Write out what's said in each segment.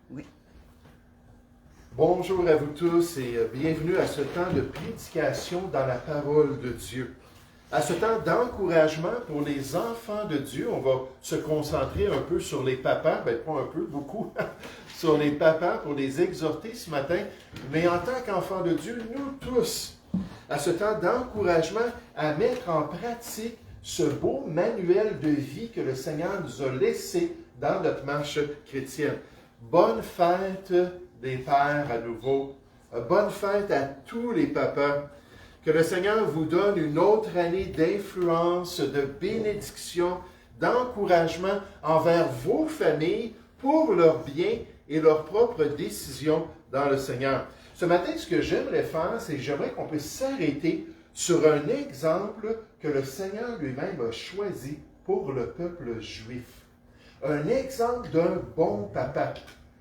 Oui. Bonjour à vous tous et bienvenue à ce temps de prédication dans la parole de Dieu. À ce temps d'encouragement pour les enfants de Dieu, on va se concentrer un peu sur les papas, pas un peu, beaucoup, sur les papas pour les exhorter ce matin, mais en tant qu'enfants de Dieu, nous tous, à ce temps d'encouragement à mettre en pratique ce beau manuel de vie que le Seigneur nous a laissé dans notre marche chrétienne. Bonne fête des pères à nouveau. Bonne fête à tous les papas. Que le Seigneur vous donne une autre année d'influence, de bénédiction, d'encouragement envers vos familles pour leur bien et leurs propres décisions dans le Seigneur. Ce matin, ce que j'aimerais faire, c'est que j'aimerais qu'on puisse s'arrêter sur un exemple que le Seigneur lui-même a choisi pour le peuple juif. Un exemple d'un bon papa.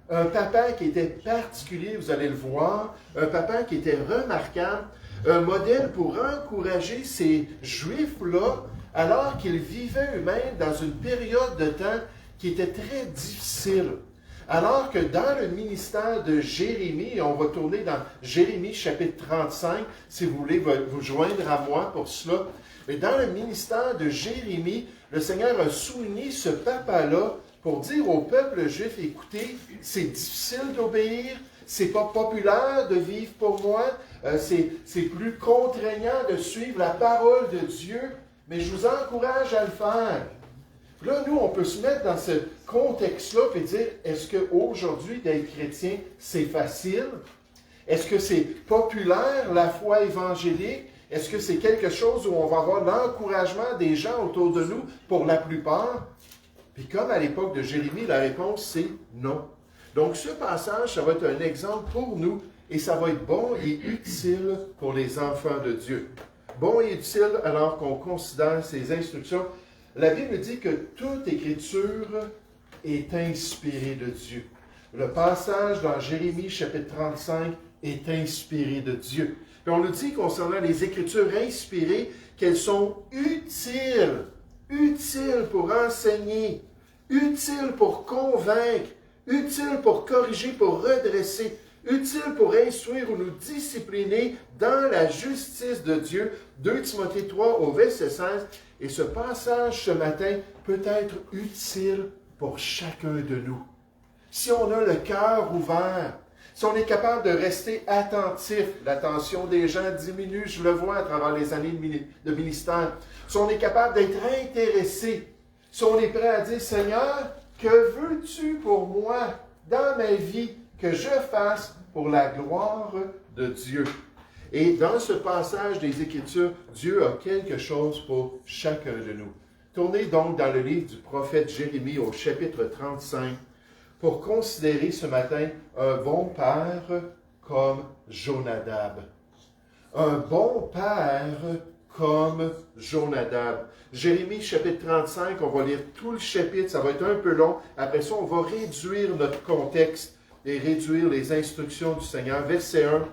Un papa qui était particulier, vous allez le voir. Un papa qui était remarquable. Un modèle pour encourager ces Juifs-là alors qu'ils vivaient eux-mêmes dans une période de temps qui était très difficile. Alors que dans le ministère de Jérémie, et on va tourner dans Jérémie chapitre 35, si vous voulez vous joindre à moi pour cela, mais dans le ministère de Jérémie, le Seigneur a souligné ce papa-là pour dire au peuple juif, écoutez, c'est difficile d'obéir, c'est pas populaire de vivre pour moi, c'est plus contraignant de suivre la parole de Dieu, mais je vous encourage à le faire. Là, nous, on peut se mettre dans ce contexte-là et dire, est-ce qu'aujourd'hui, d'être chrétien, c'est facile? Est-ce que c'est populaire, la foi évangélique? Est-ce que c'est quelque chose où on va avoir l'encouragement des gens autour de nous pour la plupart? Puis comme à l'époque de Jérémie, la réponse c'est non. Donc ce passage, ça va être un exemple pour nous et ça va être bon et utile pour les enfants de Dieu. Bon et utile alors qu'on considère ces instructions. La Bible dit que toute écriture est inspirée de Dieu. Le passage dans Jérémie chapitre 35 est inspiré de Dieu. Puis on nous dit concernant les écritures inspirées qu'elles sont utiles pour enseigner, utile pour convaincre, utile pour corriger, pour redresser, utile pour instruire ou nous discipliner dans la justice de Dieu. 2 Timothée 3 au verset 16. Et ce passage ce matin peut être utile pour chacun de nous. Si on a le cœur ouvert, si on est capable de rester attentif, l'attention des gens diminue, je le vois à travers les années de ministère. Si on est capable d'être intéressé, si on est prêt à dire, Seigneur, que veux-tu pour moi dans ma vie que je fasse pour la gloire de Dieu? Et dans ce passage des Écritures, Dieu a quelque chose pour chacun de nous. Tournez donc dans le livre du prophète Jérémie au chapitre 35 pour considérer ce matin un bon père comme Jonadab. Un bon père comme Jonadab. Jérémie chapitre 35, on va lire tout le chapitre, ça va être un peu long. Après ça, on va réduire notre contexte et réduire les instructions du Seigneur. Verset 1.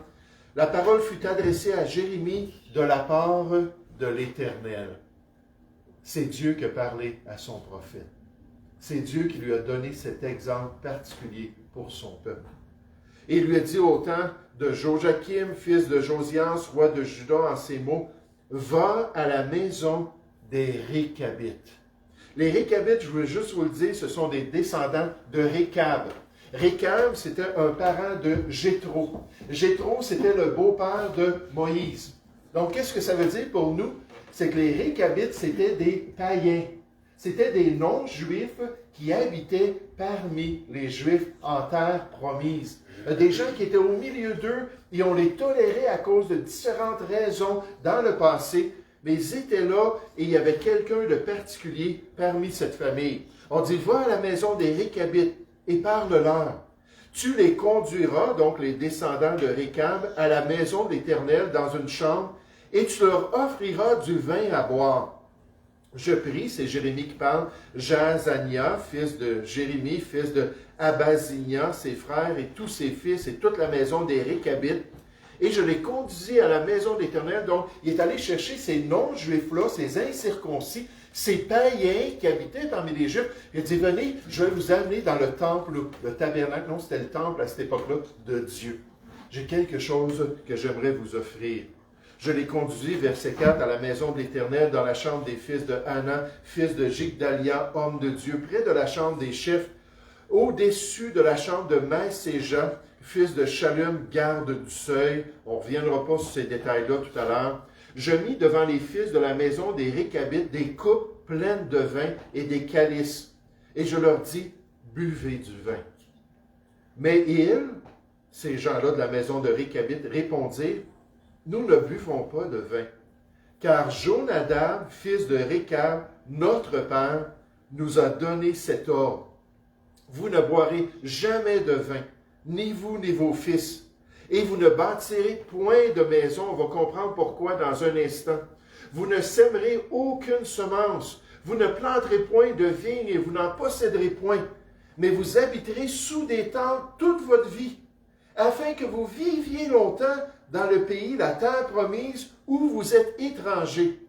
La parole fut adressée à Jérémie de la part de l'Éternel. C'est Dieu qui a parlé à son prophète. C'est Dieu qui lui a donné cet exemple particulier pour son peuple. Et il lui a dit au temps de Joachim, fils de Josias, roi de Juda, en ces mots, « Va à la maison des Récabites. » Les Récabites, je veux juste vous le dire, ce sont des descendants de Récab. Récab, c'était un parent de Jéthro. Jéthro, c'était le beau-père de Moïse. Donc, qu'est-ce que ça veut dire pour nous? C'est que les Récabites, c'était des païens. C'était des non-juifs qui habitaient parmi les Juifs en terre promise. Des gens qui étaient au milieu d'eux et on les tolérait à cause de différentes raisons dans le passé, mais ils étaient là et il y avait quelqu'un de particulier parmi cette famille. On dit, va à la maison des Récabites et parle-leur. Tu les conduiras, donc les descendants de Récab, à la maison de l'Éternel dans une chambre et tu leur offriras du vin à boire. Je prie, c'est Jérémie qui parle, Jazania, fils de Jérémie, fils de Abazinia, ses frères et tous ses fils et toute la maison des Récabites. Et je les conduisis à la maison de l'Éternel. Donc, il est allé chercher ces non-juifs-là, ces incirconcis, Ces païens qui habitaient parmi les Juifs, il a dit, venez, je vais vous amener dans le temple, le tabernacle, non, c'était le temple à cette époque-là, de Dieu. J'ai quelque chose que j'aimerais vous offrir. Je les conduisis, verset 4, à la maison de l'Éternel, dans la chambre des fils de Hanan, fils de Jigdalia, homme de Dieu, près de la chambre des chefs, au-dessus de la chambre de Maïséja, fils de Shallum, garde du seuil. On ne reviendra pas sur ces détails-là tout à l'heure. Je mis devant les fils de la maison des Récabites des coupes pleines de vin et des calices. Et je leur dis, buvez du vin. Mais ils, ces gens-là de la maison de Récabites, répondirent, nous ne buvons pas de vin, car Jonadab, fils de Récab, notre père, nous a donné cet ordre. Vous ne boirez jamais de vin, ni vous ni vos fils, et vous ne bâtirez point de maison. On va comprendre pourquoi dans un instant. Vous ne sèmerez aucune semence, vous ne planterez point de vigne et vous n'en posséderez point, mais vous habiterez sous des tentes toute votre vie, afin que vous viviez longtemps dans le pays, la terre promise, où vous êtes étrangers.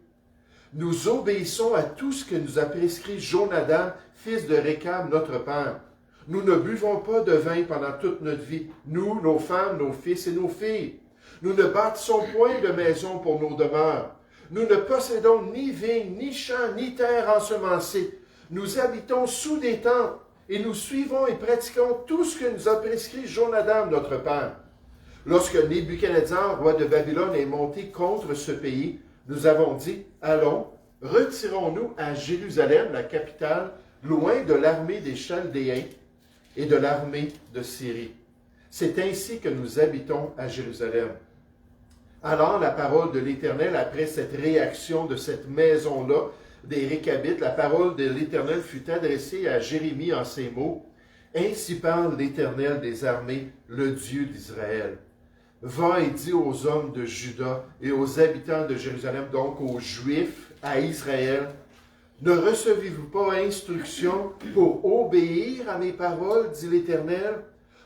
Nous obéissons à tout ce que nous a prescrit Jonadab, fils de Récab, notre père. Nous ne buvons pas de vin pendant toute notre vie, nous, nos femmes, nos fils et nos filles. Nous ne bâtissons point de maison pour nos demeures. Nous ne possédons ni vignes, ni champs, ni terre ensemencée. Nous habitons sous des tentes et nous suivons et pratiquons tout ce que nous a prescrit Jonadab, notre père. Lorsque Nebuchadnezzar, roi de Babylone, est monté contre ce pays, nous avons dit, allons, retirons-nous à Jérusalem, la capitale, loin de l'armée des Chaldéens et de l'armée de Syrie. C'est ainsi que nous habitons à Jérusalem. Alors la parole de l'Éternel, après cette réaction de cette maison-là, des Récabites, la parole de l'Éternel fut adressée à Jérémie en ces mots. Ainsi parle l'Éternel des armées, le Dieu d'Israël. Va et dis aux hommes de Juda et aux habitants de Jérusalem, donc aux Juifs, à Israël, ne recevez-vous pas instruction pour obéir à mes paroles, dit l'Éternel?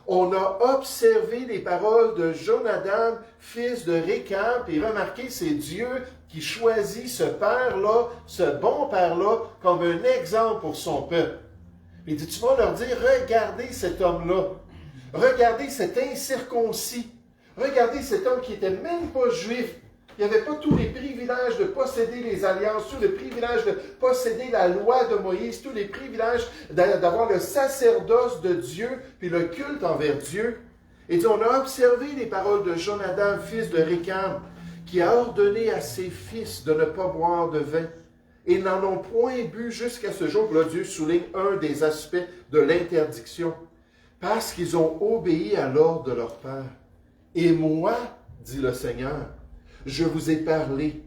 On a observé les paroles de Jonadab, fils de Récab, et remarquez, c'est Dieu qui choisit ce père-là, ce bon père-là, comme un exemple pour son peuple. Il dit, tu vas leur dire, regardez cet homme-là, regardez cet incirconcis, regardez cet homme qui n'était même pas juif. Il n'avait pas tous les privilèges de posséder les alliances, tous les privilèges de posséder la loi de Moïse, tous les privilèges d'avoir le sacerdoce de Dieu, puis le culte envers Dieu. Et dit, on a observé les paroles de Jonadab, fils de Récab, qui a ordonné à ses fils de ne pas boire de vin. Ils n'en ont point bu jusqu'à ce jour. Là, Dieu souligne un des aspects de l'interdiction, parce qu'ils ont obéi à l'ordre de leur père. Et moi, dit le Seigneur, je vous ai parlé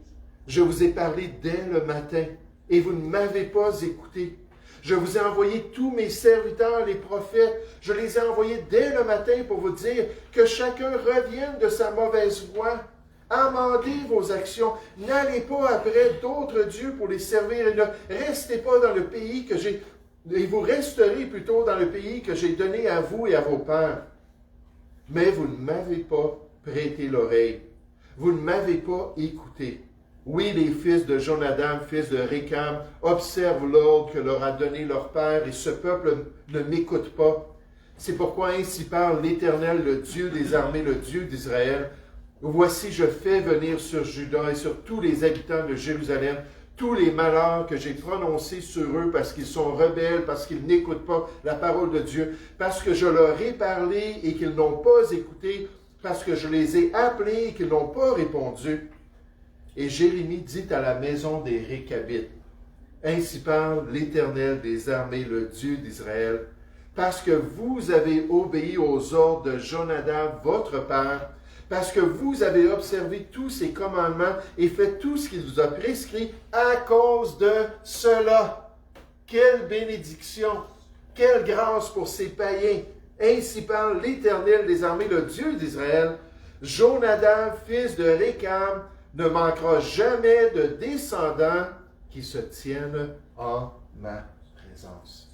dès le matin, et vous ne m'avez pas écouté. Je vous ai envoyé tous mes serviteurs, les prophètes, je les ai envoyés dès le matin pour vous dire que chacun revienne de sa mauvaise voie. Amendez vos actions, n'allez pas après d'autres dieux pour les servir, et ne restez pas dans le pays que j'ai, et vous resterez plutôt dans le pays que j'ai donné à vous et à vos pères. Mais vous ne m'avez pas prêté l'oreille. Vous ne m'avez pas écouté. Oui, les fils de Jonadab, fils de Récab, observent l'ordre que leur a donné leur père, et ce peuple ne m'écoute pas. C'est pourquoi ainsi parle l'Éternel, le Dieu des armées, le Dieu d'Israël. Voici, je fais venir sur Juda et sur tous les habitants de Jérusalem tous les malheurs que j'ai prononcés sur eux parce qu'ils sont rebelles, parce qu'ils n'écoutent pas la parole de Dieu, parce que je leur ai parlé et qu'ils n'ont pas écouté, parce que je les ai appelés et qu'ils n'ont pas répondu. Et Jérémie dit à la maison des Récabites, ainsi parle l'Éternel des armées, le Dieu d'Israël, parce que vous avez obéi aux ordres de Jonadab, votre père, parce que vous avez observé tous ses commandements et fait tout ce qu'il vous a prescrit à cause de cela. Quelle bénédiction, quelle grâce pour ces païens. Ainsi parle l'Éternel des armées, le Dieu d'Israël. Jonadab, fils de Récab, ne manquera jamais de descendants qui se tiennent en ma présence.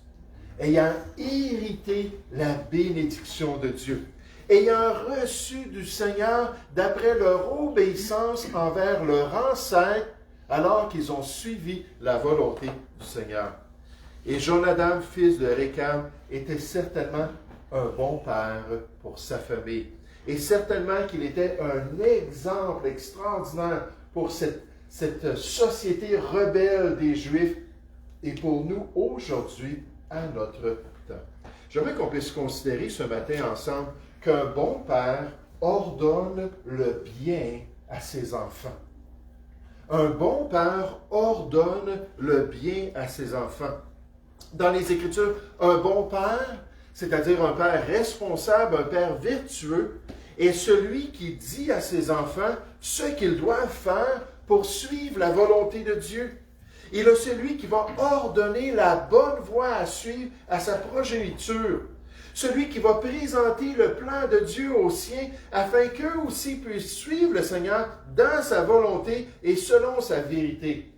Ayant hérité la bénédiction de Dieu, ayant reçu du Seigneur, d'après leur obéissance envers leur ancêtre, alors qu'ils ont suivi la volonté du Seigneur. Et Jonadab, fils de Récam, était certainement un bon père pour sa famille. Et certainement qu'il était un exemple extraordinaire pour cette société rebelle des Juifs et pour nous aujourd'hui à notre temps. J'aimerais qu'on puisse considérer ce matin ensemble qu'un bon père ordonne le bien à ses enfants. Un bon père ordonne le bien à ses enfants. Dans les Écritures, un bon père, c'est-à-dire un père responsable, un père vertueux, est celui qui dit à ses enfants ce qu'ils doivent faire pour suivre la volonté de Dieu. Il est celui qui va ordonner la bonne voie à suivre à sa progéniture. Celui qui va présenter le plan de Dieu aux siens afin qu'eux aussi puissent suivre le Seigneur dans sa volonté et selon sa vérité.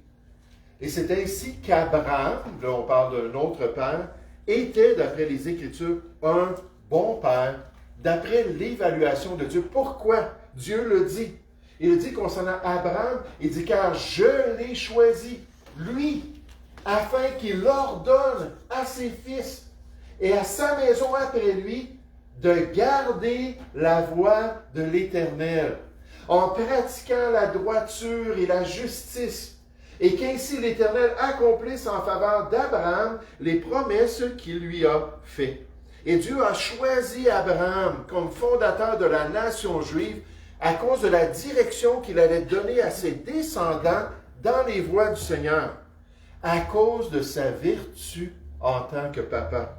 Et c'est ainsi qu'Abraham, là on parle d'un autre père, était, d'après les Écritures, un bon père, d'après l'évaluation de Dieu. Pourquoi Dieu le dit? Il dit concernant Abraham, il dit « Car je l'ai choisi, lui, afin qu'il ordonne à ses fils et à sa maison après lui de garder la voie de l'Éternel, en pratiquant la droiture et la justice, et qu'ainsi l'Éternel accomplisse en faveur d'Abraham les promesses qu'il lui a faites. » Et Dieu a choisi Abraham comme fondateur de la nation juive à cause de la direction qu'il allait donner à ses descendants dans les voies du Seigneur, à cause de sa vertu en tant que papa,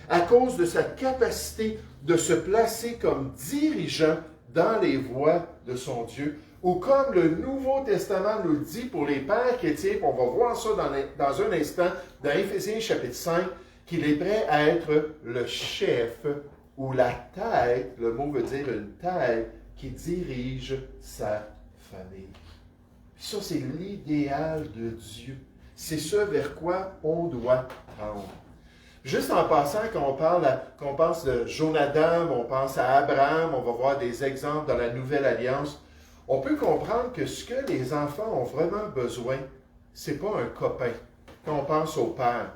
à cause de sa capacité de se placer comme dirigeant dans les voies de son Dieu, ou comme le Nouveau Testament nous le dit pour les pères chrétiens, on va voir ça dans un instant, dans Éphésiens chapitre 5, qu'il est prêt à être le chef ou la tête, le mot veut dire une tête, qui dirige sa famille. Puis ça, c'est l'idéal de Dieu. C'est ce vers quoi on doit tendre. Juste en passant, quand on pense de Jonadab, on pense à Abraham, on va voir des exemples dans la Nouvelle Alliance, on peut comprendre que ce que les enfants ont vraiment besoin, ce n'est pas un copain, quand on pense au père.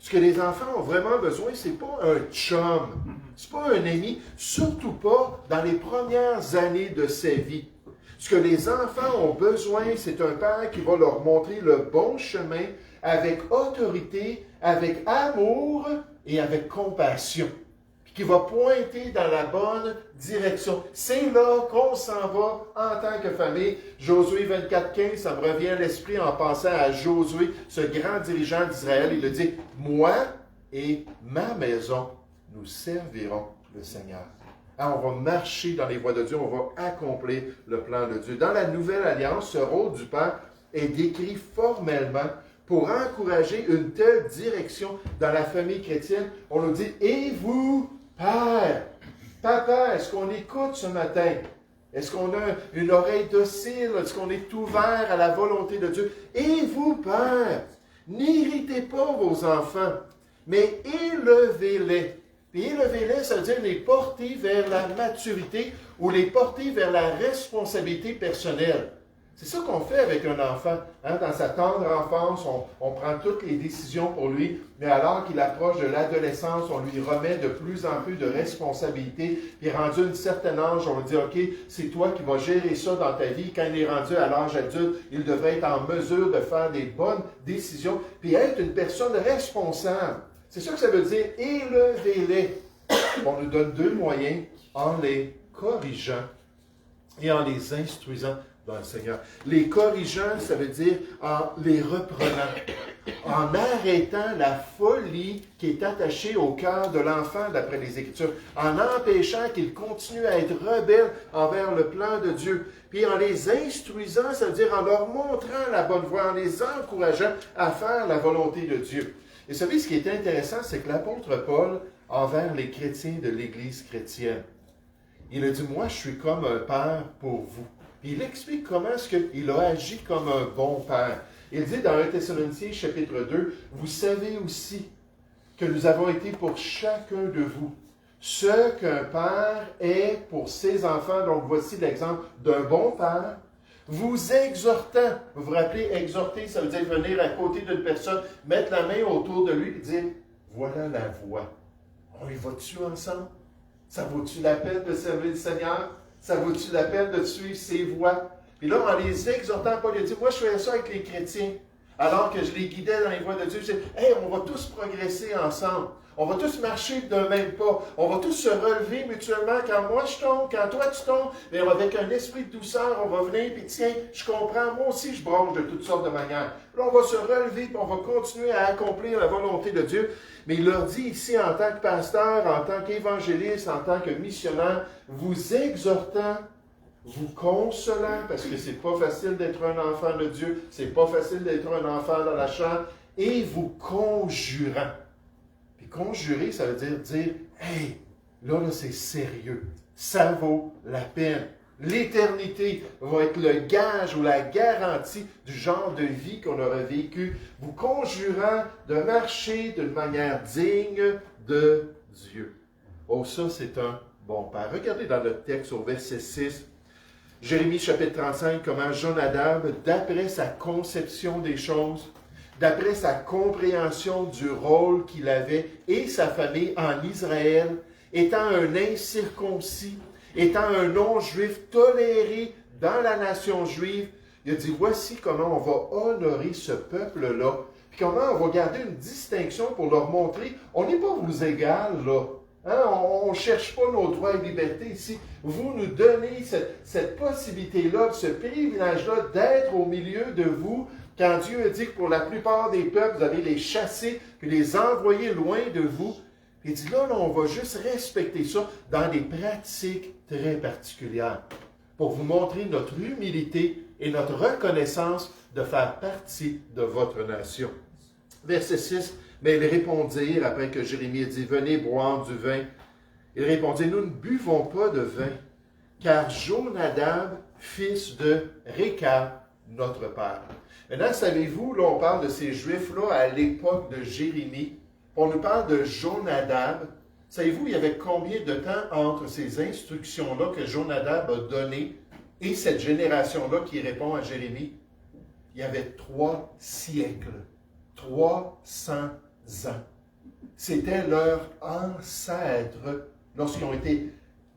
Ce que les enfants ont vraiment besoin, ce n'est pas un chum, ce n'est pas un ami, surtout pas dans les premières années de sa vie. Ce que les enfants ont besoin, c'est un père qui va leur montrer le bon chemin avec autorité, avec amour et avec compassion, puis qui va pointer dans la bonne direction. C'est là qu'on s'en va en tant que famille. Josué 24:15, ça me revient à l'esprit en pensant à Josué, ce grand dirigeant d'Israël. Il a dit « Moi et ma maison, nous servirons le Seigneur. » On va marcher dans les voies de Dieu, on va accomplir le plan de Dieu. Dans la Nouvelle Alliance, ce rôle du Père est décrit formellement pour encourager une telle direction dans la famille chrétienne. On nous dit « Et vous, Père, Papa, est-ce qu'on écoute ce matin? Est-ce qu'on a une oreille docile? Est-ce qu'on est ouvert à la volonté de Dieu? Et vous, Père, n'irritez pas vos enfants, mais élevez-les. » Puis élevez-les, ça veut dire les porter vers la maturité ou les porter vers la responsabilité personnelle. C'est ça qu'on fait avec un enfant. Dans sa tendre enfance, on prend toutes les décisions pour lui, mais alors qu'il approche de l'adolescence, on lui remet de plus en plus de responsabilités. Puis rendu à un certain âge, on lui dit « OK, c'est toi qui vas gérer ça dans ta vie. » Quand il est rendu à l'âge adulte, il devrait être en mesure de faire des bonnes décisions, puis être une personne responsable. C'est ça que ça veut dire, élevez-les. On nous donne deux moyens, en les corrigeant et en les instruisant dans le Seigneur. Les corrigeant, ça veut dire en les reprenant, en arrêtant la folie qui est attachée au cœur de l'enfant, d'après les Écritures, en empêchant qu'il continue à être rebelle envers le plan de Dieu, puis en les instruisant, ça veut dire en leur montrant la bonne voie, en les encourageant à faire la volonté de Dieu. Et vous savez, ce qui est intéressant, c'est que l'apôtre Paul, envers les chrétiens de l'Église chrétienne, il a dit, moi, je suis comme un père pour vous. Puis il explique comment est-ce qu'il a agi comme un bon père. Il dit dans 1 Thessaloniciens chapitre 2, vous savez aussi que nous avons été pour chacun de vous ce qu'un père est pour ses enfants. Donc voici l'exemple d'un bon père. vous exhortant. Vous vous rappelez, exhorter, ça veut dire venir à côté d'une personne, mettre la main autour de lui et dire, voilà la voie. On y va-tu ensemble? Ça vaut-tu la peine de servir le Seigneur? Ça vaut-tu la peine de suivre ses voies? Puis là, en les exhortant, Paul a dit, moi je faisais ça avec les chrétiens. Alors que je les guidais dans les voies de Dieu, je disais, hey, on va tous progresser ensemble. On va tous marcher d'un même pas. On va tous se relever mutuellement. Quand moi je tombe, quand toi tu tombes, mais avec un esprit de douceur, on va venir, puis tiens, je comprends, moi aussi je bronche de toutes sortes de manières. Puis là, on va se relever, puis on va continuer à accomplir la volonté de Dieu. Mais il leur dit ici, en tant que pasteur, en tant qu'évangéliste, en tant que missionnaire, vous exhortant, vous consolant, parce que c'est pas facile d'être un enfant de Dieu, c'est pas facile d'être un enfant dans la chair, et vous conjurant. Puis conjurer, ça veut dire, hey, là, c'est sérieux, ça vaut la peine. L'éternité va être le gage ou la garantie du genre de vie qu'on aura vécu, vous conjurant de marcher d'une manière digne de Dieu. Oh, ça, c'est un bon père. Regardez dans le texte au verset 6, Jérémie chapitre 35, comment Jonadab, d'après sa conception des choses, d'après sa compréhension du rôle qu'il avait et sa famille en Israël, étant un incirconcis, étant un non-juif toléré dans la nation juive, il a dit, voici comment on va honorer ce peuple-là, puis comment on va garder une distinction pour leur montrer, on n'est pas vous égal, là. Hein? On ne cherche pas nos droits et libertés ici. Vous nous donnez cette possibilité-là, ce privilège-là d'être au milieu de vous, quand Dieu a dit que pour la plupart des peuples, vous allez les chasser, puis les envoyer loin de vous. Il dit là, on va juste respecter ça dans des pratiques très particulières pour vous montrer notre humilité et notre reconnaissance de faire partie de votre nation. Verset 6, mais ils répondirent, après que Jérémie a dit, venez boire du vin. Ils répondirent, nous ne buvons pas de vin, car Jonadab, fils de Récab, notre père. Maintenant, savez-vous, là, on parle de ces Juifs-là à l'époque de Jérémie. On nous parle de Jonadab. Savez-vous, il y avait combien de temps entre ces instructions-là que Jonadab a données et cette génération-là qui répond à Jérémie? Il y avait 3 siècles. 300 ans. C'était leur ancêtre lorsqu'ils ont été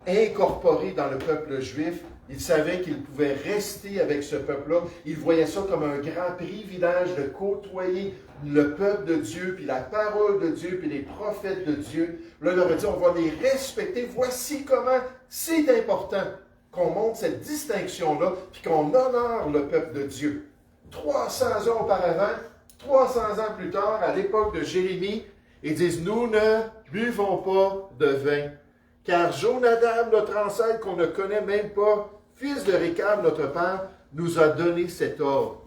incorporés dans le peuple juif. Ils savaient qu'ils pouvaient rester avec ce peuple-là. Ils voyaient ça comme un grand privilège de côtoyer le peuple de Dieu, puis la parole de Dieu, puis les prophètes de Dieu. Là, il leur a dit, on va les respecter. Voici comment c'est important qu'on montre cette distinction-là, puis qu'on honore le peuple de Dieu. 300 ans auparavant, 300 ans plus tard, à l'époque de Jérémie, ils disent, nous ne buvons pas de vin. Car Jonadab, notre ancêtre qu'on ne connaît même pas, fils de Récab, notre père, nous a donné cet ordre.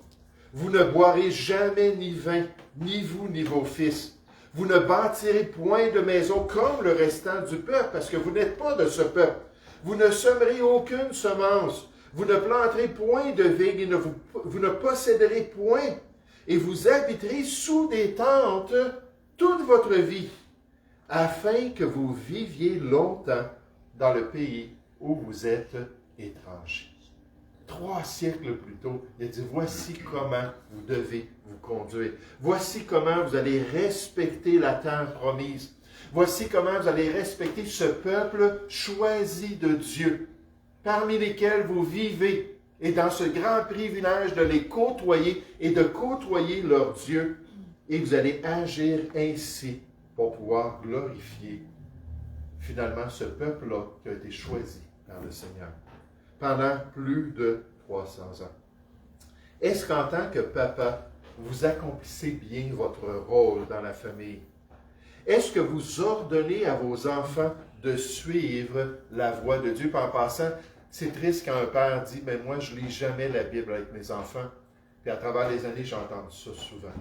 Vous ne boirez jamais ni vin, ni vous, ni vos fils. Vous ne bâtirez point de maison comme le restant du peuple, parce que vous n'êtes pas de ce peuple. Vous ne semerez aucune semence. Vous ne planterez point de vigne, et vous ne posséderez point. Et vous habiterez sous des tentes toute votre vie, afin que vous viviez longtemps dans le pays où vous êtes étrangers. 3 siècles plus tôt, il a dit, voici comment vous devez vous conduire. Voici comment vous allez respecter la terre promise. Voici comment vous allez respecter ce peuple choisi de Dieu, parmi lesquels vous vivez, et dans ce grand privilège de les côtoyer et de côtoyer leur Dieu. Et vous allez agir ainsi pour pouvoir glorifier finalement ce peuple-là qui a été choisi par le Seigneur pendant plus de 300 ans. Est-ce qu'en tant que papa, vous accomplissez bien votre rôle dans la famille? Est-ce que vous ordonnez à vos enfants de suivre la voie de Dieu? Puis en passant, c'est triste quand un père dit, mais moi, je ne lis jamais la Bible avec mes enfants. Puis à travers les années, j'ai entendu ça souvent.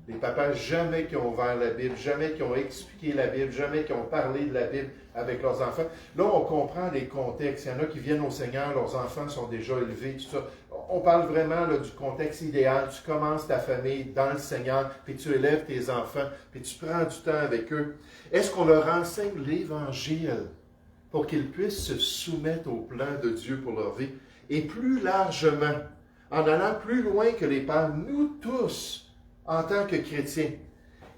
Les papas, jamais qui ont ouvert la Bible, jamais qui ont expliqué la Bible, jamais qui ont parlé de la Bible avec leurs enfants. Là, on comprend les contextes. Il y en a qui viennent au Seigneur, leurs enfants sont déjà élevés, tout ça. On parle vraiment là, du contexte idéal. Tu commences ta famille dans le Seigneur, puis tu élèves tes enfants, puis tu prends du temps avec eux. Est-ce qu'on leur enseigne l'Évangile? pour qu'ils puissent se soumettre au plan de Dieu pour leur vie. Et plus largement, en allant plus loin que les pères, nous tous, en tant que chrétiens,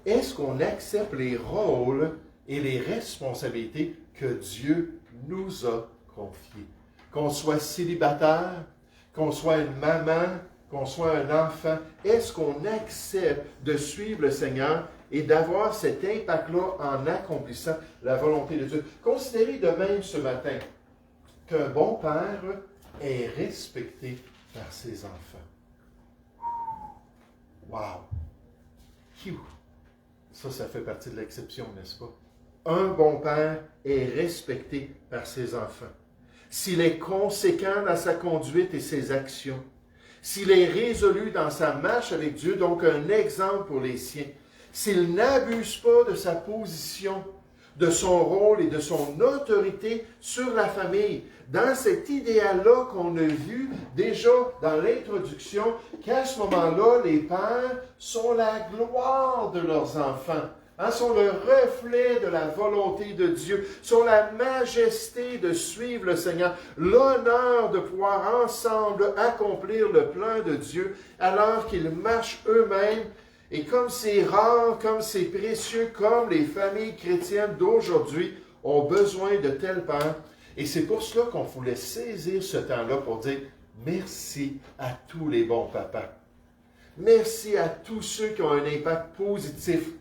est-ce qu'on accepte les rôles et les responsabilités que Dieu nous a confiées? Qu'on soit célibataire, qu'on soit une maman, qu'on soit un enfant, est-ce qu'on accepte de suivre le Seigneur et d'avoir cet impact-là en accomplissant la volonté de Dieu? Considérez de même ce matin qu'un bon père est respecté par ses enfants. Wow! Phew. Ça fait partie de l'exception, n'est-ce pas? Un bon père est respecté par ses enfants. S'il est conséquent dans sa conduite et ses actions, s'il est résolu dans sa marche avec Dieu, donc un exemple pour les siens, s'il n'abuse pas de sa position, de son rôle et de son autorité sur la famille, dans cet idéal-là qu'on a vu déjà dans l'introduction, qu'à ce moment-là, les pères sont la gloire de leurs enfants, sont le reflet de la volonté de Dieu, sont la majesté de suivre le Seigneur, l'honneur de pouvoir ensemble accomplir le plan de Dieu alors qu'ils marchent eux-mêmes. Et comme c'est rare, comme c'est précieux, comme les familles chrétiennes d'aujourd'hui ont besoin de tels pères. Et c'est pour cela qu'on voulait saisir ce temps-là pour dire merci à tous les bons papas. Merci à tous ceux qui ont un impact positif,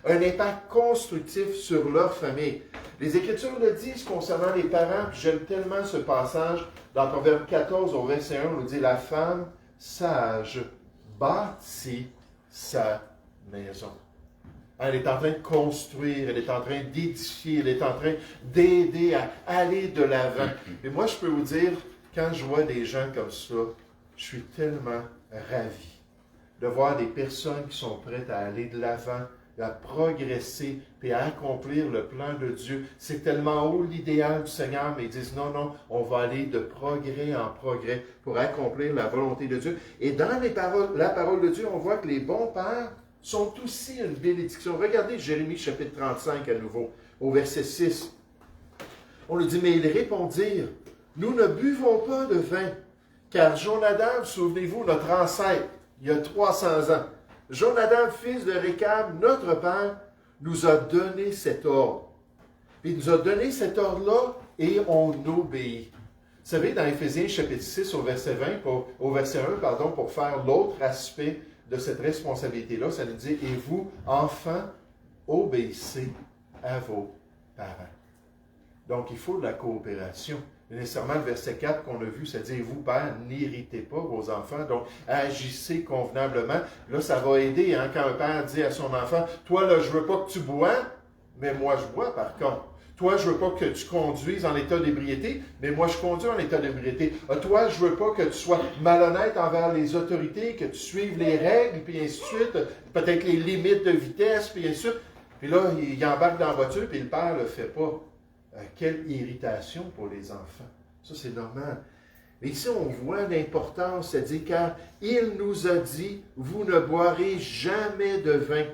un impact constructif sur leur famille. Les Écritures le disent concernant les parents, puis j'aime tellement ce passage, dans Proverbe 14 au verset 1, on nous dit « La femme sage bâtit sa maison. » Elle est en train de construire, elle est en train d'édifier, elle est en train d'aider à aller de l'avant. Et moi, je peux vous dire, quand je vois des gens comme ça, je suis tellement ravi de voir des personnes qui sont prêtes à aller de l'avant, à progresser et à accomplir le plan de Dieu. C'est tellement haut l'idéal du Seigneur, mais ils disent non, on va aller de progrès en progrès pour accomplir la volonté de Dieu. Et dans la parole de Dieu, on voit que les bons pères sont aussi une bénédiction. Regardez Jérémie chapitre 35 à nouveau, au verset 6. On lui dit, mais ils répondirent, nous ne buvons pas de vin, car Jonadab, souvenez-vous, notre ancêtre, il y a 300 ans, Jonadab, fils de Récab, notre père, nous a donné cet ordre. Il nous a donné cet ordre-là et on obéit. Vous savez, dans Éphésiens chapitre 6 au verset 1, pour faire l'autre aspect de cette responsabilité-là, ça nous dit, et vous, enfants, obéissez à vos parents. Donc, il faut de la coopération. Nécessairement, le verset 4 qu'on a vu, ça dit, vous, pères, n'irritez pas vos enfants, donc agissez convenablement. Là, ça va aider quand un père dit à son enfant, toi, là, je veux pas que tu bois, mais moi, je bois par contre. Toi, je veux pas que tu conduises en état d'ébriété, mais moi, je conduis en état d'ébriété. Toi, je veux pas que tu sois malhonnête envers les autorités, que tu suives les règles, puis ainsi de suite, peut-être les limites de vitesse, puis ainsi de suite. Puis là, il embarque dans la voiture, puis le père le fait pas. Quelle irritation pour les enfants. Ça, c'est normal. Mais ici, on voit l'importance, c'est-à-dire, car il nous a dit, vous ne boirez jamais de vin,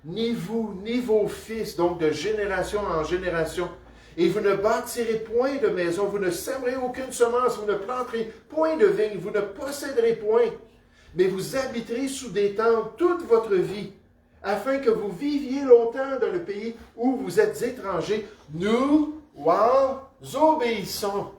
ni vous, ni vos fils, donc de génération en génération. Et vous ne bâtirez point de maison, vous ne sèmerez aucune semence, vous ne planterez point de vigne, vous ne posséderez point, mais vous habiterez sous des tentes toute votre vie, afin que vous viviez longtemps dans le pays où vous êtes étrangers. Nous, obéissons.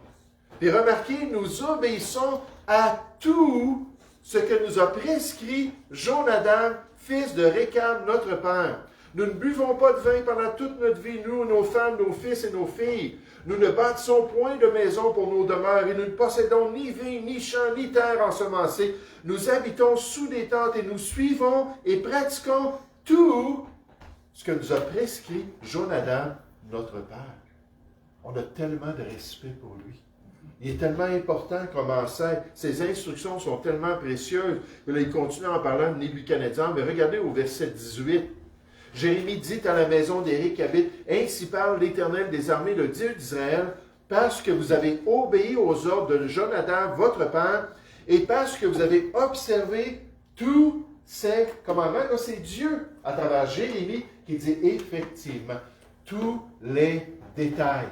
Et remarquez, nous obéissons à tout ce que nous a prescrit Jonadab, fils de Récab, notre père. Nous ne buvons pas de vin pendant toute notre vie, nous, nos femmes, nos fils et nos filles. Nous ne bâtissons point de maison pour nos demeures et nous ne possédons ni vignes, ni champs, ni terre ensemencée. Nous habitons sous des tentes et nous suivons et pratiquons tout ce que nous a prescrit Jonadab, notre père. On a tellement de respect pour lui. Il est tellement important comme ancêtre. Ses instructions sont tellement précieuses. Et là, il continue en parlant de Nebuchadnezzar. Mais regardez au verset 18. Jérémie dit à la maison d'Éric qui habite, « Ainsi parle l'Éternel des armées, le Dieu d'Israël, parce que vous avez obéi aux ordres de Jonadab, votre père, et parce que vous avez observé tous ces commandements. » Là, c'est Dieu, à travers Jérémie, qui dit effectivement tous les détails.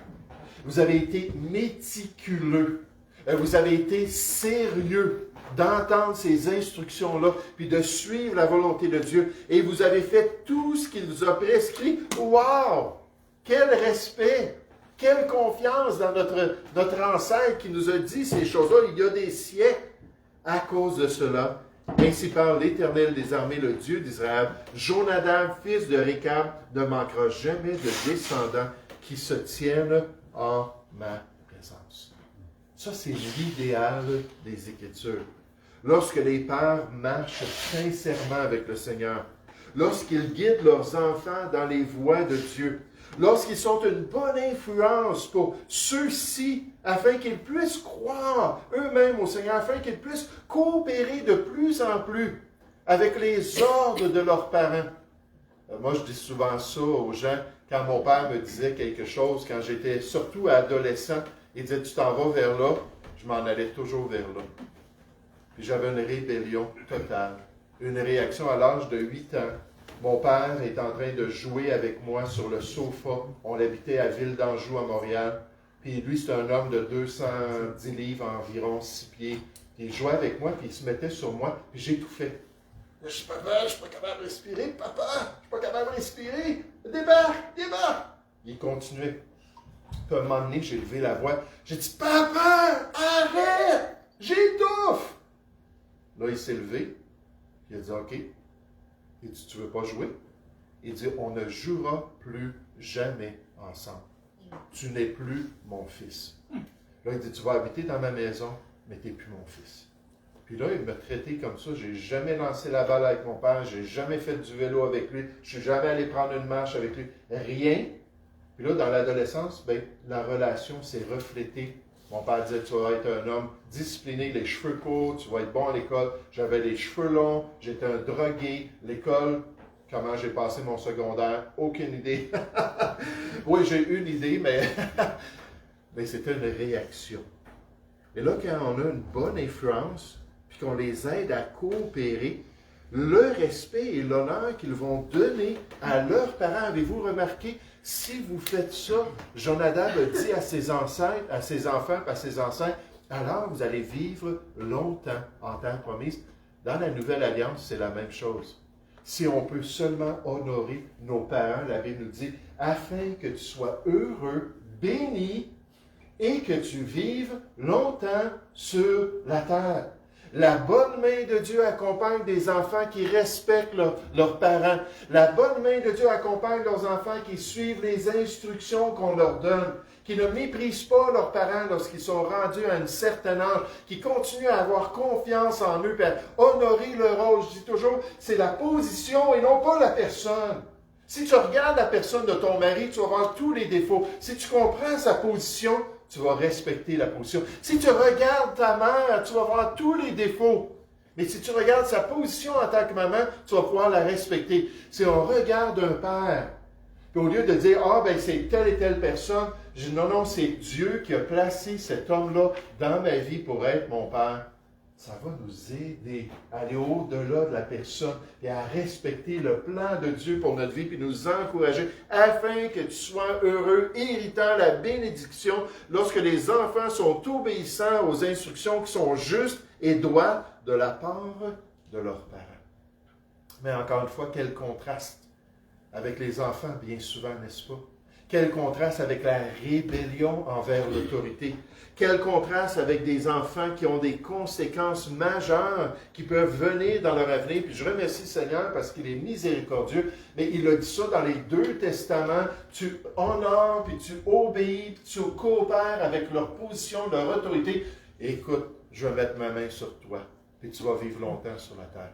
Vous avez été méticuleux. Vous avez été sérieux d'entendre ces instructions-là, puis de suivre la volonté de Dieu. Et vous avez fait tout ce qu'il vous a prescrit. Wow! Quel respect! Quelle confiance dans notre ancêtre qui nous a dit ces choses-là il y a des siècles. À cause de cela, ainsi parle l'Éternel des armées, le Dieu d'Israël, Jonadab, fils de Récab, ne manquera jamais de descendants qui se tiennent en ma présence. Ça, c'est l'idéal des Écritures. Lorsque les pères marchent sincèrement avec le Seigneur, lorsqu'ils guident leurs enfants dans les voies de Dieu, lorsqu'ils sont une bonne influence pour ceux-ci, afin qu'ils puissent croire eux-mêmes au Seigneur, afin qu'ils puissent coopérer de plus en plus avec les ordres de leurs parents. Moi, je dis souvent ça aux gens, quand mon père me disait quelque chose, quand j'étais surtout adolescent, il disait « Tu t'en vas vers là », je m'en allais toujours vers là. Puis j'avais une rébellion totale, une réaction à l'âge de 8 ans. Mon père est en train de jouer avec moi sur le sofa. On habitait à Ville d'Anjou, à Montréal. Puis lui, c'est un homme de 210 livres, environ 6 pieds. Puis il jouait avec moi, puis il se mettait sur moi, puis j'étouffais. Je suis papa, je suis pas capable de respirer, papa, je suis pas capable de respirer. Débarque, débarque. Il continuait. Puis à un moment donné, j'ai levé la voix. J'ai dit, papa, arrête, j'étouffe. Là, il s'est levé. Il a dit, OK. Il dit, tu veux pas jouer? Il dit, on ne jouera plus jamais ensemble. Tu n'es plus mon fils. Là, il dit, tu vas habiter dans ma maison, mais tu n'es plus mon fils. Puis là, il m'a traité comme ça. Je n'ai jamais lancé la balle avec mon père. Je n'ai jamais fait du vélo avec lui. Je ne suis jamais allé prendre une marche avec lui. Rien. Puis là, dans l'adolescence, la relation s'est reflétée. Mon père disait, tu vas être un homme discipliné, les cheveux courts, tu vas être bon à l'école. J'avais les cheveux longs, j'étais un drogué. L'école, comment j'ai passé mon secondaire, aucune idée. Oui, j'ai une idée, mais c'était une réaction. Et là, quand on a une bonne influence, puis qu'on les aide à coopérer, le respect et l'honneur qu'ils vont donner à leurs parents, avez-vous remarqué? Si vous faites ça, Jonadab a dit à ses ancêtres, à ses enfants, à ses ancêtres, alors vous allez vivre longtemps en terre promise. Dans la Nouvelle Alliance, c'est la même chose. Si on peut seulement honorer nos parents, la Bible nous dit, afin que tu sois heureux, béni, et que tu vives longtemps sur la terre. La bonne main de Dieu accompagne des enfants qui respectent leurs parents. La bonne main de Dieu accompagne leurs enfants qui suivent les instructions qu'on leur donne, qui ne méprisent pas leurs parents lorsqu'ils sont rendus à un certain âge, qui continuent à avoir confiance en eux, et à honorer leur rôle. Je dis toujours, c'est la position et non pas la personne. Si tu regardes la personne de ton mari, tu vas voir tous les défauts. Si tu comprends sa position, tu vas respecter la position. Si tu regardes ta mère, tu vas voir tous les défauts. Mais si tu regardes sa position en tant que maman, tu vas pouvoir la respecter. Si on regarde un père, puis au lieu de dire, c'est telle et telle personne, je dis, non, c'est Dieu qui a placé cet homme-là dans ma vie pour être mon père. Ça va nous aider à aller au-delà de la personne et à respecter le plan de Dieu pour notre vie, puis nous encourager afin que tu sois heureux, héritant la bénédiction lorsque les enfants sont obéissants aux instructions qui sont justes et droites de la part de leurs parents. Mais encore une fois, quel contraste avec les enfants, bien souvent, n'est-ce pas? Quel contraste avec la rébellion envers l'autorité. Quel contraste avec des enfants qui ont des conséquences majeures qui peuvent venir dans leur avenir. Puis je remercie le Seigneur parce qu'il est miséricordieux, mais il a dit ça dans les 2 testaments. Tu honores, puis tu obéis, puis tu coopères avec leur position, leur autorité. Écoute, je vais mettre ma main sur toi, puis tu vas vivre longtemps sur la terre.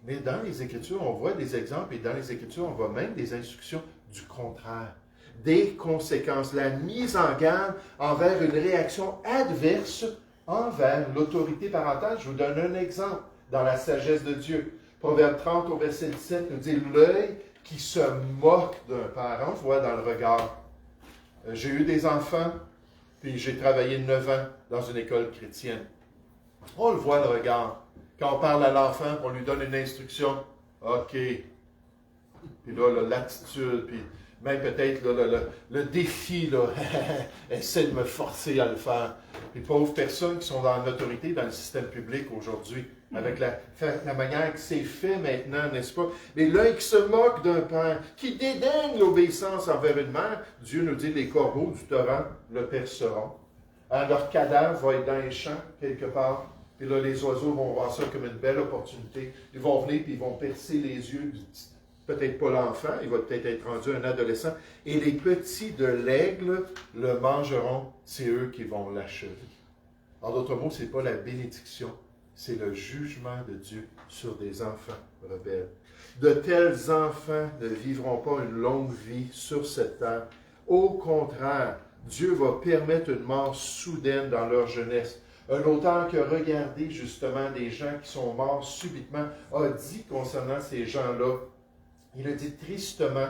Mais dans les Écritures, on voit des exemples, et dans les Écritures, on voit même des instructions du contraire. Des conséquences, la mise en garde envers une réaction adverse envers l'autorité parentale. Je vous donne un exemple dans la sagesse de Dieu. Proverbe 30 au verset 17 nous dit « L'œil qui se moque d'un parent, on voit dans le regard. » J'ai eu des enfants, puis j'ai travaillé 9 ans dans une école chrétienne. On le voit le regard. Quand on parle à l'enfant, on lui donne une instruction. OK. Puis là, l'attitude, puis même peut-être le défi, là, essaie de me forcer à le faire. Les pauvres personnes qui sont dans l'autorité dans le système public aujourd'hui, avec la manière que c'est fait maintenant, n'est-ce pas? Mais l'œil qui se moque d'un père, qui dédaigne l'obéissance envers une mère, Dieu nous dit, les corbeaux du torrent le perceront. Hein, leur cadavre va être dans les champs, quelque part. Puis là, les oiseaux vont voir ça comme une belle opportunité. Ils vont venir, puis ils vont percer les yeux peut-être pas l'enfant, il va peut-être être rendu un adolescent, et les petits de l'aigle le mangeront, c'est eux qui vont l'achever. En d'autres mots, ce n'est pas la bénédiction, c'est le jugement de Dieu sur des enfants rebelles. De tels enfants ne vivront pas une longue vie sur cette terre. Au contraire, Dieu va permettre une mort soudaine dans leur jeunesse. Un auteur qui a regardé justement des gens qui sont morts subitement a dit concernant ces gens-là, il a dit tristement,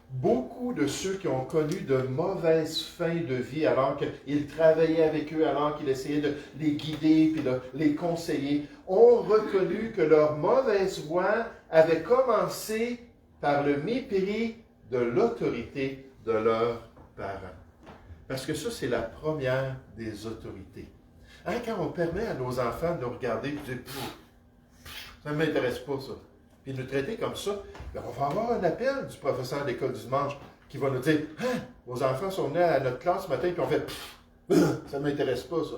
beaucoup de ceux qui ont connu de mauvaises fins de vie alors qu'il travaillait avec eux, alors qu'il essayait de les guider puis de les conseiller, ont reconnu que leur mauvaise voie avait commencé par le mépris de l'autorité de leurs parents. Parce que ça, c'est la première des autorités. Hein, quand on permet à nos enfants de nous regarder et de dire « ça ne m'intéresse pas, ça », puis de nous traiter comme ça, bien, on va avoir un appel du professeur d'école du dimanche qui va nous dire « Hein, vos enfants sont venus à notre classe ce matin et on fait « ça ne m'intéresse pas, ça ».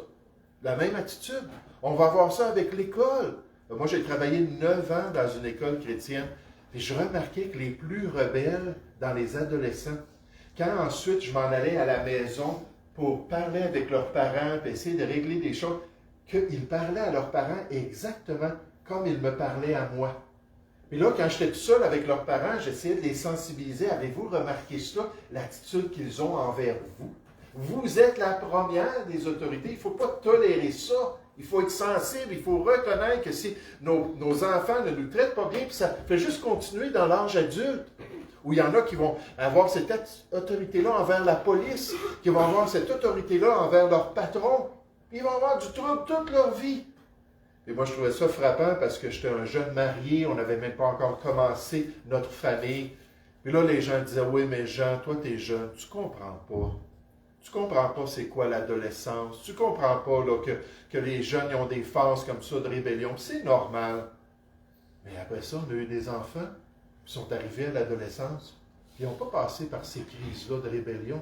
La même attitude. On va avoir ça avec l'école. Moi, j'ai travaillé 9 ans dans une école chrétienne et je remarquais que les plus rebelles dans les adolescents, quand ensuite je m'en allais à la maison pour parler avec leurs parents et essayer de régler des choses, qu'ils parlaient à leurs parents exactement comme ils me parlaient à moi. Puis là, quand j'étais tout seul avec leurs parents, j'essayais de les sensibiliser. Avez-vous remarqué ça, l'attitude qu'ils ont envers vous? Vous êtes la première des autorités. Il ne faut pas tolérer ça. Il faut être sensible. Il faut reconnaître que si nos enfants ne nous traitent pas bien, puis ça fait juste continuer dans l'âge adulte, où il y en a qui vont avoir cette autorité-là envers la police, qui vont avoir cette autorité-là envers leur patron. Ils vont avoir du trouble toute leur vie. Et moi, je trouvais ça frappant parce que j'étais un jeune marié, on n'avait même pas encore commencé notre famille. Puis là, les gens disaient, oui, mais Jean, toi, tu es jeune, tu comprends pas. Tu comprends pas c'est quoi l'adolescence. Tu comprends pas là, que les jeunes ils ont des phases comme ça de rébellion. C'est normal. Mais après ça, on a eu des enfants qui sont arrivés à l'adolescence. Ils n'ont pas passé par ces crises-là de rébellion.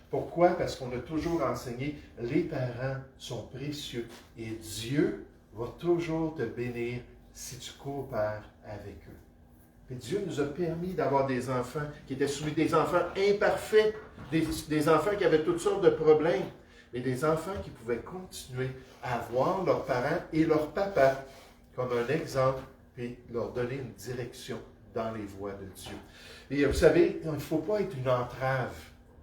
Pourquoi? Parce qu'on a toujours enseigné, les parents sont précieux et Dieu va toujours te bénir si tu coopères avec eux. Et Dieu nous a permis d'avoir des enfants qui étaient soumis, des enfants imparfaits, des enfants qui avaient toutes sortes de problèmes, mais des enfants qui pouvaient continuer à voir leurs parents et leur papa comme un exemple, puis leur donner une direction dans les voies de Dieu. Et vous savez, il ne faut pas être une entrave.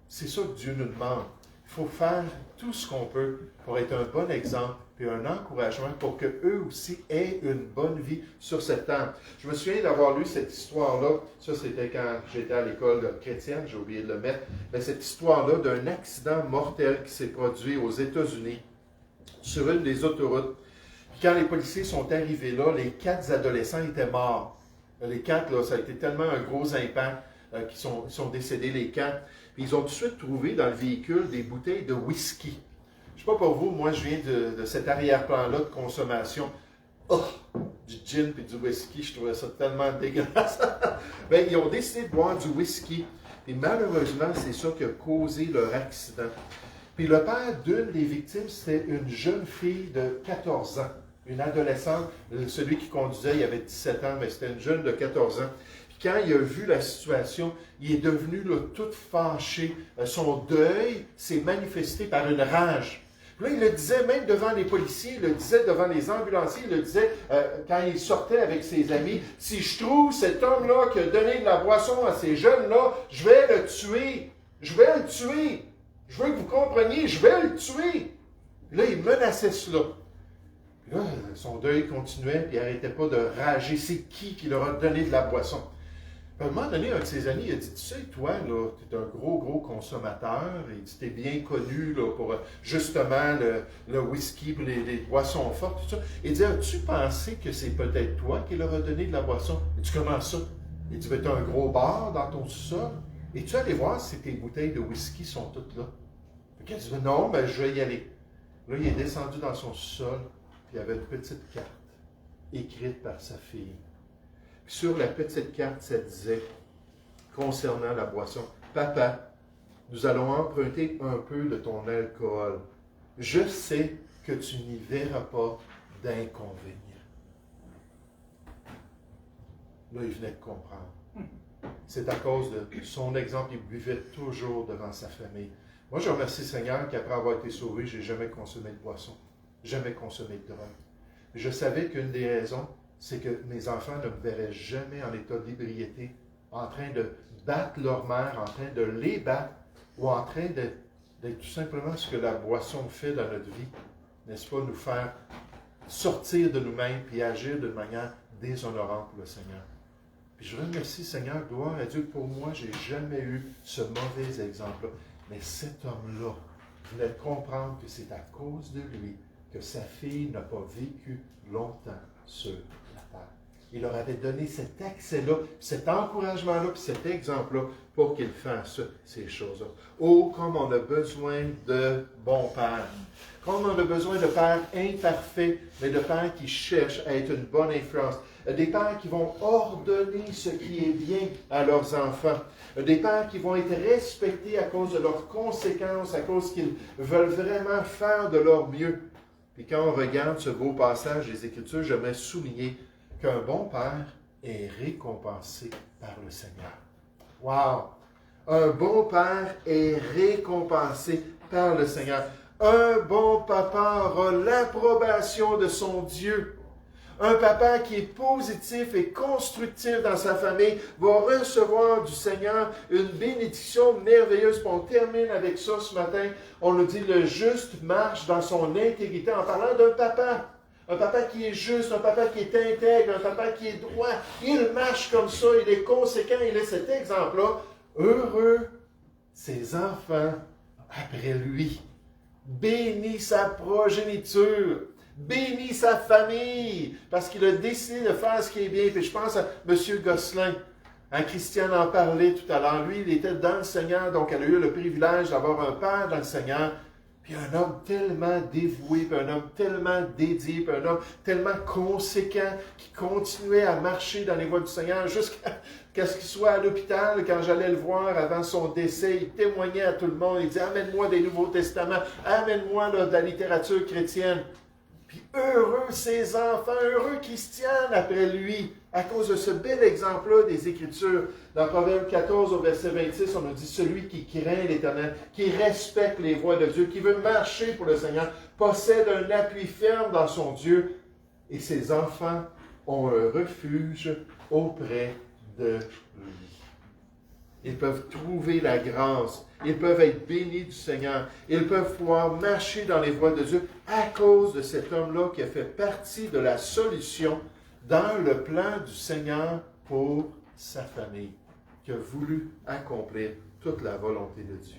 C'est ça que Dieu nous demande. Il faut faire tout ce qu'on peut pour être un bon exemple et un encouragement pour qu'eux aussi aient une bonne vie sur cette terre. Je me souviens d'avoir lu cette histoire-là. Ça, c'était quand j'étais à l'école chrétienne, j'ai oublié de le mettre. Mais cette histoire-là d'un accident mortel qui s'est produit aux États-Unis sur une des autoroutes. Puis quand les policiers sont arrivés là, les 4 adolescents étaient morts. Les 4, là, ça a été tellement un gros impact qu'ils sont décédés, les 4. Puis ils ont tout de suite trouvé dans le véhicule des bouteilles de whisky. Je ne sais pas pour vous, moi je viens de cet arrière-plan-là de consommation. Oh, du gin et du whisky, je trouvais ça tellement dégueulasse. Bien, ils ont décidé de boire du whisky. Et malheureusement, c'est ça qui a causé leur accident. Puis le père d'une des victimes, c'était une jeune fille de 14 ans. Une adolescente. Celui qui conduisait, il avait 17 ans, mais c'était une jeune de 14 ans. Quand il a vu la situation, il est devenu là, tout fâché. Son deuil s'est manifesté par une rage. Puis là, il le disait même devant les policiers, il le disait devant les ambulanciers, il le disait quand il sortait avec ses amis. Si je trouve cet homme-là qui a donné de la boisson à ces jeunes-là, je vais le tuer. Je vais le tuer. Je veux que vous compreniez, je vais le tuer. Puis là, il menaçait cela. Puis là, son deuil continuait, puis il n'arrêtait pas de rager. C'est qui leur a donné de la boisson? À un moment donné, un de ses amis, il a dit, tu sais, toi, là, tu es un gros consommateur, et tu es bien connu là, pour justement le whisky, pour les boissons fortes, tout ça. Il dit, as-tu pensé que c'est peut-être toi qui leur a donné de la boisson? Il dit, comment ça? Il dit, tu as un gros bar dans ton sous-sol? Es-tu allé voir si tes bouteilles de whisky sont toutes là? Fait qu'elle dit, non, ben je vais y aller. Là, il est descendu dans son sol, puis il y avait une petite carte écrite par sa fille. Puis sur la petite carte, ça disait, concernant la boisson, Papa, nous allons emprunter un peu de ton alcool. Je sais que tu n'y verras pas d'inconvénient. Là, il venait de comprendre. C'est à cause de son exemple, il buvait toujours devant sa famille. Moi, je remercie le Seigneur qu'après avoir été sauvé, je n'ai jamais consommé de boisson, jamais consommé de drogue. Je savais qu'une des raisons, c'est que mes enfants ne me verraient jamais en état d'ébriété, en train de battre leur mère, en train de les battre, ou en train d'être tout simplement ce que la boisson fait dans notre vie, n'est-ce pas, nous faire sortir de nous-mêmes et agir d'une manière déshonorante pour le Seigneur. Puis je remercie, Seigneur, gloire à Dieu, que pour moi, je n'ai jamais eu ce mauvais exemple-là. Mais cet homme-là venait de comprendre que c'est à cause de lui que sa fille n'a pas vécu longtemps sur la terre. Il leur avait donné cet accès-là, cet encouragement-là, puis cet exemple-là pour qu'ils fassent ces choses-là. Oh, comme on a besoin de bons pères. Comme on a besoin de pères imparfaits, mais de pères qui cherchent à être une bonne influence. Des pères qui vont ordonner ce qui est bien à leurs enfants. Des pères qui vont être respectés à cause de leurs conséquences, à cause qu'ils veulent vraiment faire de leur mieux. Puis quand on regarde ce beau passage des Écritures, j'aimerais souligner qu'un bon père est récompensé par le Seigneur. Wow! Un bon père est récompensé par le Seigneur. Un bon papa aura l'approbation de son Dieu. Un papa qui est positif et constructif dans sa famille va recevoir du Seigneur une bénédiction merveilleuse. Puis on termine avec ça ce matin. On nous dit, le juste marche dans son intégrité en parlant d'un papa. Un papa qui est juste, un papa qui est intègre, un papa qui est droit. Il marche comme ça, il est conséquent, il est cet exemple-là. Heureux ses enfants après lui. Bénis sa progéniture. Bénis sa famille, parce qu'il a décidé de faire ce qui est bien. Puis je pense à M. Gosselin. Christiane en parlait tout à l'heure. Lui, il était dans le Seigneur, donc elle a eu le privilège d'avoir un père dans le Seigneur. Puis un homme tellement dévoué, puis un homme tellement dédié, puis un homme tellement conséquent qui continuait à marcher dans les voies du Seigneur jusqu'à ce qu'il soit à l'hôpital. Quand j'allais le voir avant son décès, il témoignait à tout le monde. Il disait, amène-moi des Nouveaux Testaments, amène-moi de la littérature chrétienne. Puis heureux ses enfants, heureux Christiane après lui, à cause de ce bel exemple-là des Écritures. Dans Proverbe 14, au verset 26, on nous dit, celui qui craint l'Éternel, qui respecte les voies de Dieu, qui veut marcher pour le Seigneur, possède un appui ferme dans son Dieu, et ses enfants ont un refuge auprès de lui. Ils peuvent trouver la grâce. Ils peuvent être bénis du Seigneur. Ils peuvent pouvoir marcher dans les voies de Dieu à cause de cet homme-là qui a fait partie de la solution dans le plan du Seigneur pour sa famille, qui a voulu accomplir toute la volonté de Dieu.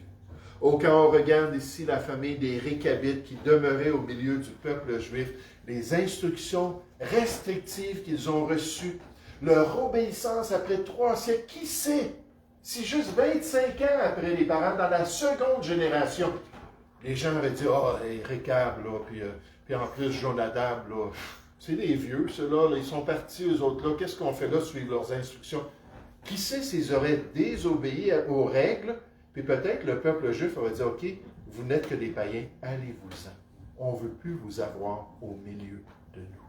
Oh, quand on regarde ici la famille des Récabites qui demeurait au milieu du peuple juif, les instructions restrictives qu'ils ont reçues, leur obéissance après 3 siècles, qui sait? Si juste 25 ans après les parents, dans la seconde génération, les gens avaient dit, les Récab, là, puis en plus Jonadab, là, c'est des vieux, ceux-là, là, ils sont partis, eux autres, là, qu'est-ce qu'on fait là, suivre leurs instructions? Qui sait s'ils auraient désobéi aux règles, puis peut-être le peuple juif aurait dit, OK, vous n'êtes que des païens, allez-vous-en. On ne veut plus vous avoir au milieu de nous.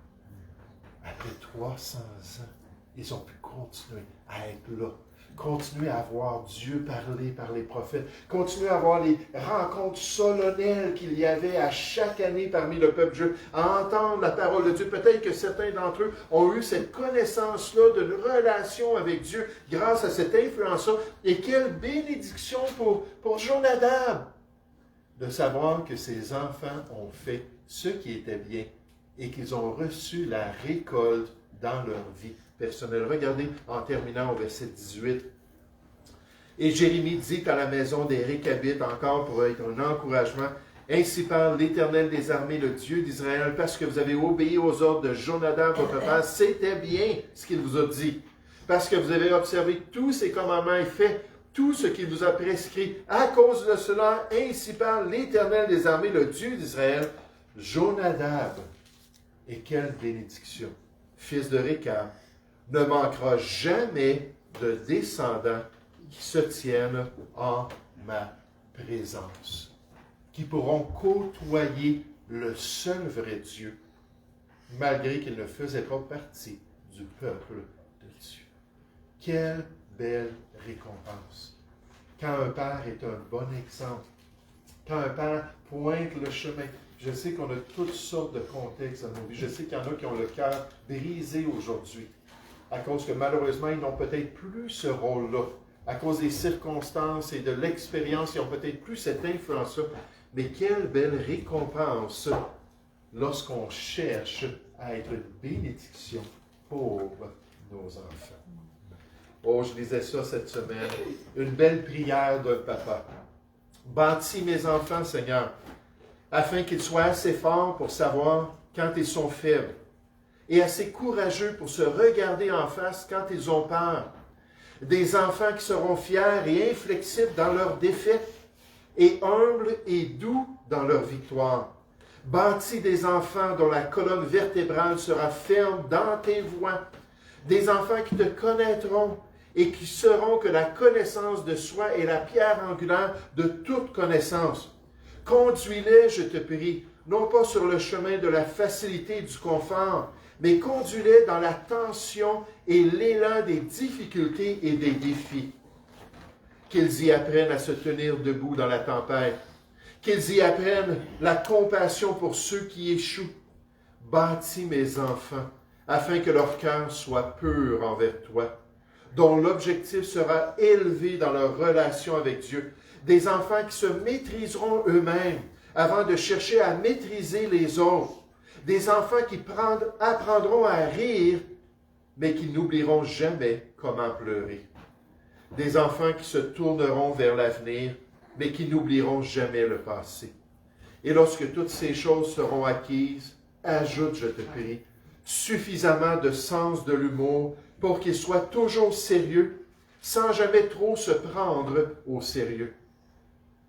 Après 300 ans, ils ont pu continuer à être là. Continuer à voir Dieu parler par les prophètes. Continuer à voir les rencontres solennelles qu'il y avait à chaque année parmi le peuple juif. À entendre la parole de Dieu. Peut-être que certains d'entre eux ont eu cette connaissance-là d'une relation avec Dieu grâce à cette influence-là. Et quelle bénédiction pour Jonadab de savoir que ses enfants ont fait ce qui était bien et qu'ils ont reçu la récolte dans leur vie personnelle. Regardez en terminant au verset 18. Et Jérémie dit à la maison des Récabites, encore pour être un encouragement, ainsi parle l'Éternel des armées, le Dieu d'Israël, parce que vous avez obéi aux ordres de Jonadab, votre père, c'était bien ce qu'il vous a dit. Parce que vous avez observé tous ses commandements et fait tout ce qu'il vous a prescrit. À cause de cela, ainsi parle l'Éternel des armées, le Dieu d'Israël, Jonadab. Et quelle bénédiction! Fils de Récab, ne manquera jamais de descendants qui se tiennent en ma présence, qui pourront côtoyer le seul vrai Dieu, malgré qu'ils ne faisaient pas partie du peuple de Dieu. Quelle belle récompense! Quand un père est un bon exemple, quand un père pointe le chemin. Je sais qu'on a toutes sortes de contextes dans nos vies. Je sais qu'il y en a qui ont le cœur brisé aujourd'hui, à cause que malheureusement, ils n'ont peut-être plus ce rôle-là. À cause des circonstances et de l'expérience, ils n'ont peut-être plus cette influence-là. Mais quelle belle récompense lorsqu'on cherche à être une bénédiction pour nos enfants. Oh, je lisais ça cette semaine. Une belle prière d'un papa. Bâtis mes enfants, Seigneur, afin qu'ils soient assez forts pour savoir quand ils sont faibles et assez courageux pour se regarder en face quand ils ont peur. Des enfants qui seront fiers et inflexibles dans leur défaite et humbles et doux dans leur victoire. Bâtis des enfants dont la colonne vertébrale sera ferme dans tes voies. Des enfants qui te connaîtront et qui sauront que la connaissance de soi est la pierre angulaire de toute connaissance. Conduis-les, je te prie, non pas sur le chemin de la facilité et du confort, mais conduis-les dans la tension et l'élan des difficultés et des défis. Qu'ils y apprennent à se tenir debout dans la tempête, qu'ils y apprennent la compassion pour ceux qui échouent. Bâtis mes enfants, afin que leur cœur soit pur envers toi, dont l'objectif sera élevé dans leur relation avec Dieu. Des enfants qui se maîtriseront eux-mêmes avant de chercher à maîtriser les autres. Des enfants qui apprendront à rire, mais qui n'oublieront jamais comment pleurer. Des enfants qui se tourneront vers l'avenir, mais qui n'oublieront jamais le passé. Et lorsque toutes ces choses seront acquises, ajoute, je te prie, suffisamment de sens de l'humour pour qu'ils soient toujours sérieux, sans jamais trop se prendre au sérieux.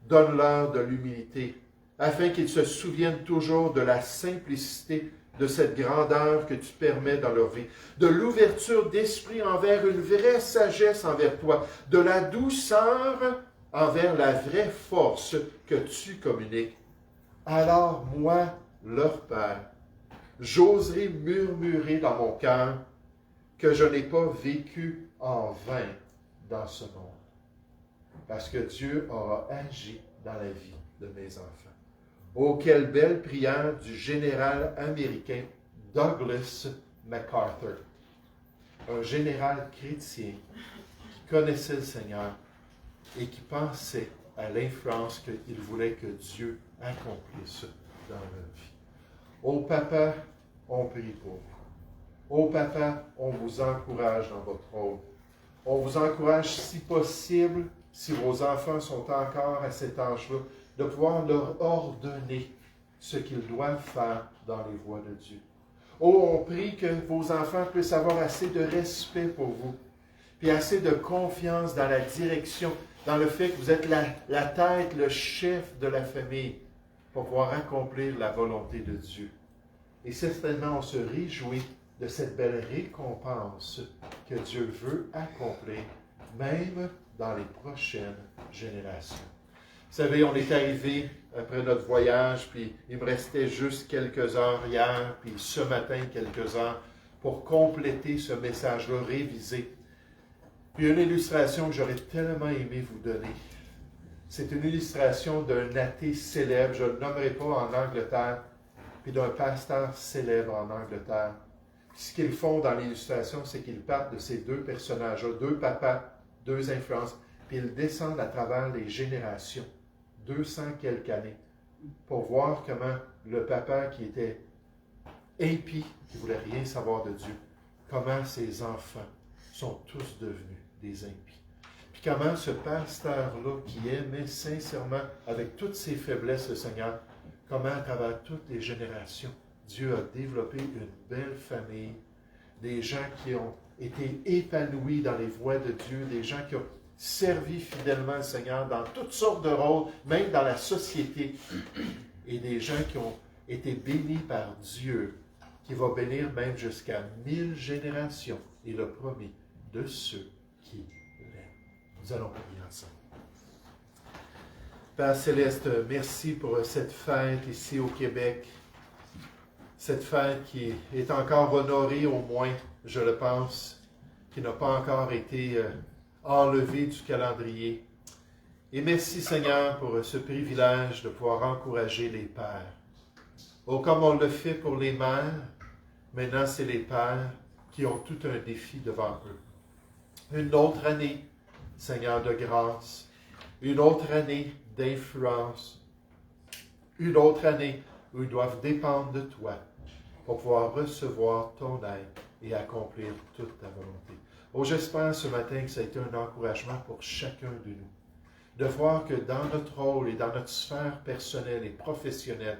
Donne-leur de l'humilité, afin qu'ils se souviennent toujours de la simplicité de cette grandeur que tu permets dans leur vie, de l'ouverture d'esprit envers une vraie sagesse envers toi, de la douceur envers la vraie force que tu communiques. Alors moi, leur Père, j'oserai murmurer dans mon cœur que je n'ai pas vécu en vain dans ce monde, parce que Dieu aura agi dans la vie de mes enfants. Oh, quelle belle prière du général américain Douglas MacArthur, un général chrétien qui connaissait le Seigneur et qui pensait à l'influence qu'il voulait que Dieu accomplisse dans leur vie. Oh, papa, on prie pour vous. Oh, papa, on vous encourage dans votre rôle. On vous encourage, si possible, si vos enfants sont encore à cet âge-là, de pouvoir leur ordonner ce qu'ils doivent faire dans les voies de Dieu. Oh, on prie que vos enfants puissent avoir assez de respect pour vous, puis assez de confiance dans la direction, dans le fait que vous êtes la tête, le chef de la famille, pour pouvoir accomplir la volonté de Dieu. Et certainement, on se réjouit de cette belle récompense que Dieu veut accomplir, même dans les prochaines générations. Vous savez, on est arrivé après notre voyage, puis il me restait juste quelques heures hier, puis ce matin quelques heures, pour compléter ce message-là, réviser. Puis une illustration que j'aurais tellement aimé vous donner. C'est une illustration d'un athée célèbre, je ne le nommerai pas, en Angleterre, puis d'un pasteur célèbre en Angleterre. Puis ce qu'ils font dans l'illustration, c'est qu'ils partent de ces deux personnages-là, deux papas, deux influences, puis ils descendent à travers les générations, 200 quelques années, pour voir comment le papa qui était impie, qui ne voulait rien savoir de Dieu, comment ses enfants sont tous devenus des impies. Puis comment ce pasteur-là, qui aimait sincèrement, avec toutes ses faiblesses, le Seigneur, comment à travers toutes les générations, Dieu a développé une belle famille, des gens qui ont été épanouis dans les voies de Dieu, des gens qui ont servi fidèlement, Seigneur, dans toutes sortes de rôles, même dans la société, et des gens qui ont été bénis par Dieu, qui va bénir même jusqu'à 1000 générations, il a promis, de ceux qui l'aiment. Nous allons prier ensemble. Père Céleste, merci pour cette fête ici au Québec, cette fête qui est encore honorée au moins, je le pense, qui n'a pas encore été enlevée du calendrier. Et merci Seigneur pour ce privilège de pouvoir encourager les pères. Oh, comme on le fait pour les mères, maintenant c'est les pères qui ont tout un défi devant eux. Une autre année, Seigneur de grâce, une autre année d'influence, une autre année où ils doivent dépendre de toi pour pouvoir recevoir ton aide et accomplir toute ta volonté. Oh, j'espère ce matin que ça a été un encouragement pour chacun de nous, de voir que dans notre rôle et dans notre sphère personnelle et professionnelle,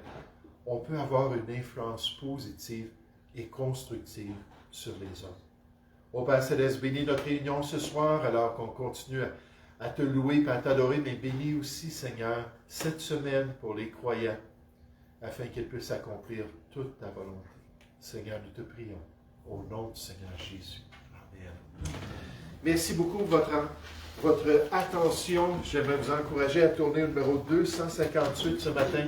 on peut avoir une influence positive et constructive sur les autres. Ô Père Céleste, bénis notre réunion ce soir alors qu'on continue à te louer et à t'adorer, mais bénis aussi, Seigneur, cette semaine pour les croyants, afin qu'ils puissent accomplir toute ta volonté. Seigneur, nous te prions, au nom du Seigneur Jésus. Amen. Merci beaucoup pour votre attention. J'aimerais vous encourager à tourner au numéro 258 ce matin.